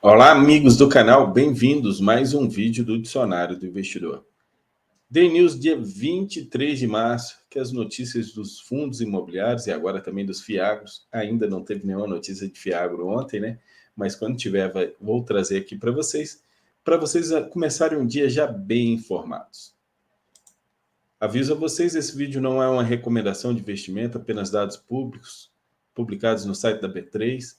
Olá, amigos do canal, bem-vindos a mais um vídeo do Dicionário do Investidor. Day News, dia 23 de março, que as notícias dos fundos imobiliários e agora também dos fiagros, ainda não teve nenhuma notícia de fiagro ontem, né? Mas quando tiver, vou trazer aqui para vocês começarem um dia já bem informados. Aviso a vocês, esse vídeo não é uma recomendação de investimento, apenas dados públicos, publicados no site da B3,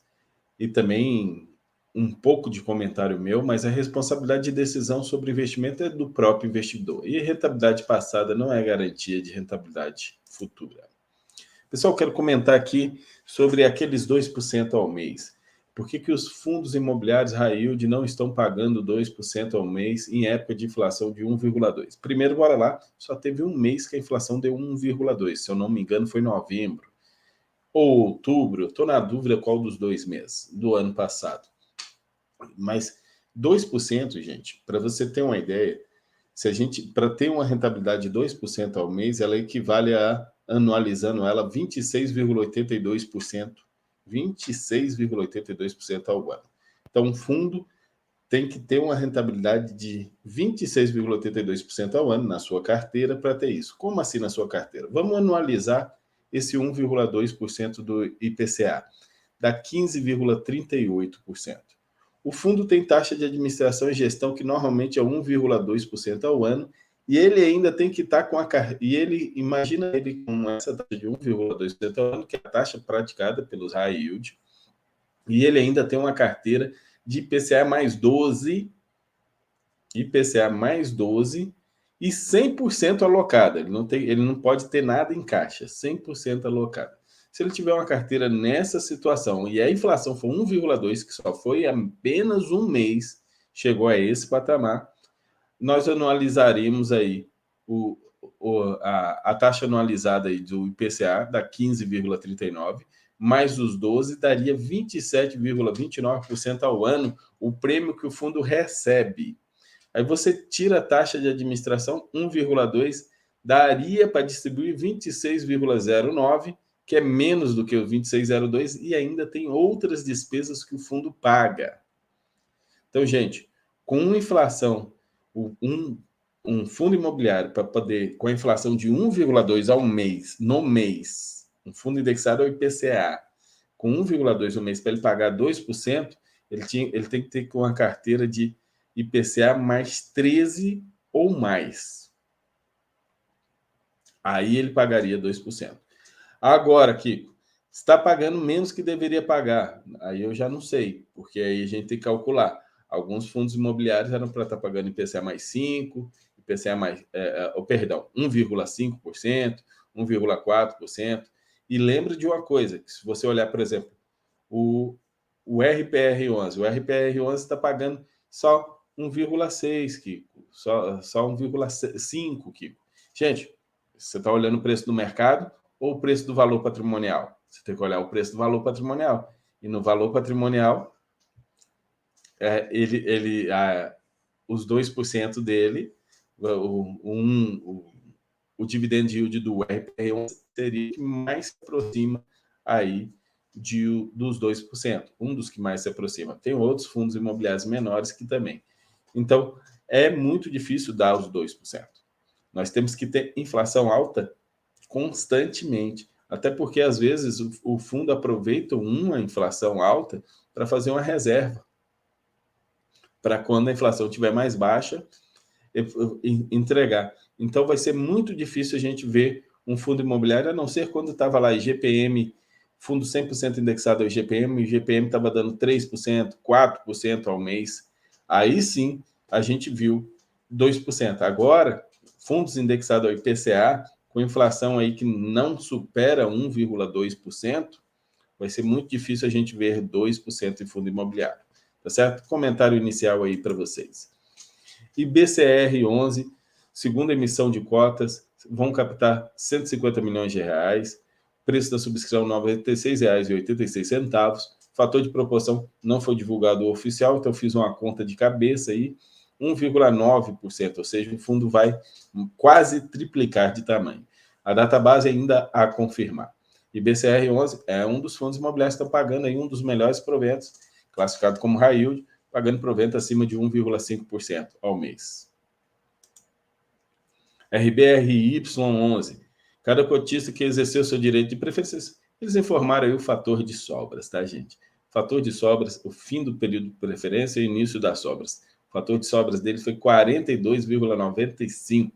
e também um pouco de comentário meu, mas a responsabilidade de decisão sobre investimento é do próprio investidor. E rentabilidade passada não é garantia de rentabilidade futura. Pessoal, quero comentar aqui sobre aqueles 2% ao mês. Por que os fundos imobiliários high yield não estão pagando 2% ao mês em época de inflação de 1,2%? Primeiro, bora lá, só teve um mês que a inflação deu 1,2%. Se eu não me engano, foi novembro ou outubro, estou na dúvida qual dos 2 meses do ano passado. Mas 2%, gente, para você ter uma ideia, se a gente, para ter uma rentabilidade de 2% ao mês, ela equivale a, anualizando ela, 26,82%. 26,82% ao ano. Então, um fundo tem que ter uma rentabilidade de 26,82% ao ano na sua carteira para ter isso. Como assim na sua carteira? Vamos anualizar esse 1,2% do IPCA, dá 15,38%. O fundo tem taxa de administração e gestão que normalmente é 1,2% ao ano, e ele ainda tem que estar com a e ele imagina ele com essa taxa de 1,2% ao ano, que é a taxa praticada pelos high yield, e ele ainda tem uma carteira de IPCA mais 12, IPCA mais 12 e 100% alocada. Ele não pode ter nada em caixa, 100% alocada. Se ele tiver uma carteira nessa situação e a inflação for 1,2, que só foi apenas um mês, chegou a esse patamar, nós anualizaríamos aí a taxa anualizada aí do IPCA da 15,39, mais os 12 daria 27,29% ao ano, o prêmio que o fundo recebe. Aí você tira a taxa de administração 1,2, daria para distribuir 26,09, que é menos do que o 26,02, e ainda tem outras despesas que o fundo paga. Então, gente, com inflação, um fundo imobiliário para poder, com a inflação de 1,2 ao mês, no mês, um fundo indexado ao IPCA, com 1,2 no mês, para ele pagar 2%, ele tem que ter uma carteira de IPCA mais 13 ou mais. Aí ele pagaria 2%. Agora, Kiko, está pagando menos que deveria pagar. Aí eu já não sei, porque aí a gente tem que calcular. Alguns fundos imobiliários eram para estar pagando IPCA mais 5, IPCA mais, 1,5%, 1,4%. E lembra de uma coisa, que se você olhar, por exemplo, o RPR11, o RPR11 está pagando só 1,6, Kiko, só 1,5, Kiko. Gente, você está olhando o preço do mercado ou o preço do valor patrimonial? Você tem que olhar o preço do valor patrimonial. E no valor patrimonial, os 2% dele, o dividend yield do RPR11 seria que mais se aproxima aí dos 2%, um dos que mais se aproxima. Tem outros fundos imobiliários menores que também. Então, é muito difícil dar os 2%. Nós temos que ter inflação alta constantemente, até porque, às vezes, o fundo aproveita uma inflação alta para fazer uma reserva, para quando a inflação estiver mais baixa, entregar. Então, vai ser muito difícil a gente ver um fundo imobiliário, a não ser quando estava lá IGPM, fundo 100% indexado ao IGPM, o IGPM estava dando 3%, 4% ao mês. Aí sim, a gente viu 2%. Agora, fundos indexados ao IPCA, com inflação aí que não supera 1,2%, vai ser muito difícil a gente ver 2% em fundo imobiliário. Tá certo? Comentário inicial aí para vocês. E BCR11, segunda emissão de cotas, vão captar 150 milhões de reais, preço da subscrição R$ 96,86. Fator de proporção não foi divulgado oficial, então fiz uma conta de cabeça aí, 1,9%, ou seja, o fundo vai quase triplicar de tamanho. A database ainda a confirmar. E BCR11 é um dos fundos imobiliários que está pagando aí um dos melhores proventos, classificado como high yield, pagando provento acima de 1,5% ao mês. RBRY11. Cada cotista que exerceu seu direito de preferência, eles informaram aí o fator de sobras, tá, gente? Fator de sobras, o fim do período de preferência e o início das sobras. O fator de sobras dele foi 42,95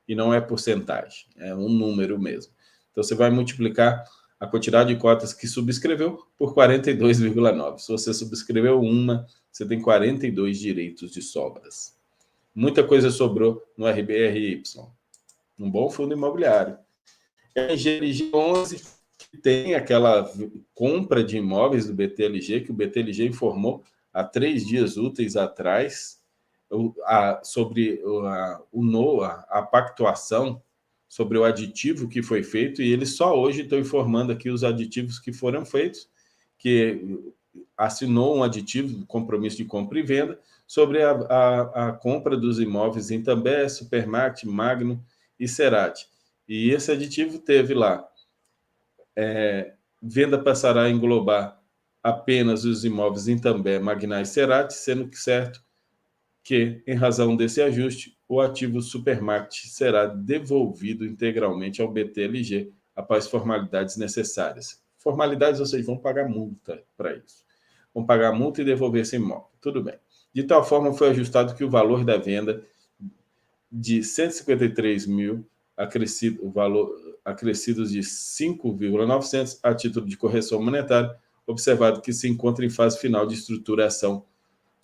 e não é porcentagem, é um número mesmo. Então, você vai multiplicar a quantidade de cotas que subscreveu por 42,9. Se você subscreveu uma, você tem 42 direitos de sobras. Muita coisa sobrou no RBRY. Um bom fundo imobiliário. A GLG 11, que tem aquela compra de imóveis do BTLG, que o BTLG informou há 3 dias úteis atrás sobre a pactuação, sobre o aditivo que foi feito, e eles só hoje estão informando aqui os aditivos que foram feitos, que assinou um aditivo, compromisso de compra e venda, sobre a compra dos imóveis em També, Supermarket, Magno e Cerati. E esse aditivo teve lá, venda passará a englobar apenas os imóveis em També, Magna e Cerati, sendo que certo que, em razão desse ajuste, o ativo Supermarket será devolvido integralmente ao BTLG após formalidades necessárias. Formalidades, ou seja, vão pagar multa para isso. Vão pagar multa e devolver esse imóvel. Tudo bem. De tal forma, foi ajustado que o valor da venda de 153 mil, acrescidos de 5,900 a título de correção monetária, observado que se encontra em fase final de estruturação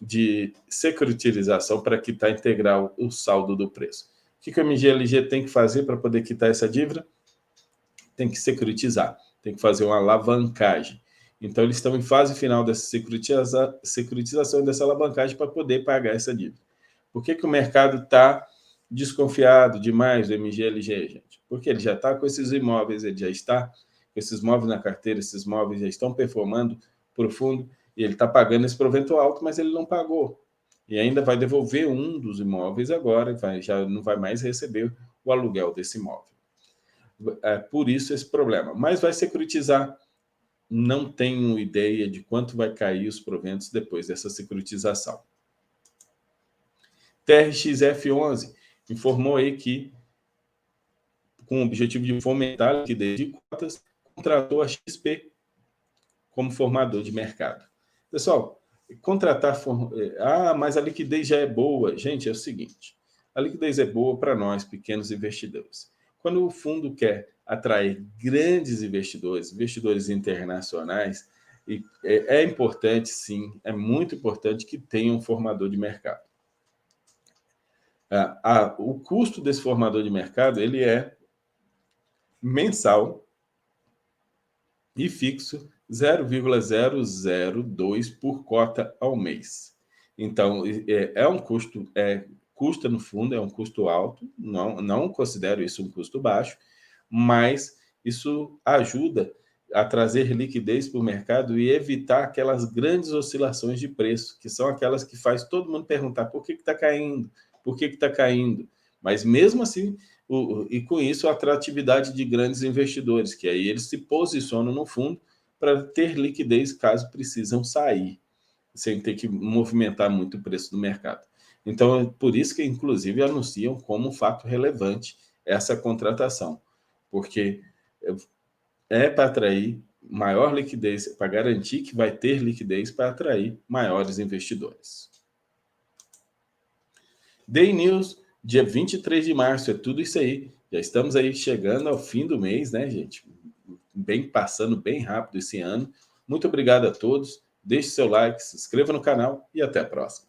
de securitização para quitar integral o saldo do preço. O que a MGLG tem que fazer para poder quitar essa dívida? Tem que securitizar, tem que fazer uma alavancagem. Então, eles estão em fase final dessa securitização e dessa alavancagem para poder pagar essa dívida. Por que o mercado está desconfiado demais do MGLG, gente? Porque ele já está com esses imóveis, ele já está com esses imóveis na carteira, esses imóveis já estão performando profundo, e ele está pagando esse provento alto, mas ele não pagou. E ainda vai devolver um dos imóveis agora, já não vai mais receber o aluguel desse imóvel. É por isso esse problema. Mas vai securitizar. Não tenho ideia de quanto vai cair os proventos depois dessa securitização. TRXF11 informou aí que, com o objetivo de fomentar a liquidez de cotas, contratou a XP como formador de mercado. Pessoal, contratar... mas a liquidez já é boa. Gente, é o seguinte, a liquidez é boa para nós, pequenos investidores. Quando o fundo quer atrair grandes investidores, investidores internacionais, é importante, sim, é muito importante que tenha um formador de mercado. O custo desse formador de mercado ele é mensal e fixo 0,002 por cota ao mês. Então, é um custo, custa no fundo, é um custo alto, não considero isso um custo baixo, mas isso ajuda a trazer liquidez para o mercado e evitar aquelas grandes oscilações de preço, que são aquelas que faz todo mundo perguntar por que está caindo, por que está caindo. Mas mesmo assim, e com isso a atratividade de grandes investidores, que aí eles se posicionam no fundo para ter liquidez caso precisam sair, sem ter que movimentar muito o preço do mercado. Então, é por isso que, inclusive, anunciam como um fato relevante essa contratação, porque é para atrair maior liquidez, para garantir que vai ter liquidez para atrair maiores investidores. Day News, dia 23 de março, é tudo isso aí. Já estamos aí chegando ao fim do mês, né, gente? Passando bem rápido esse ano. Muito obrigado a todos. Deixe seu like, se inscreva no canal e até a próxima.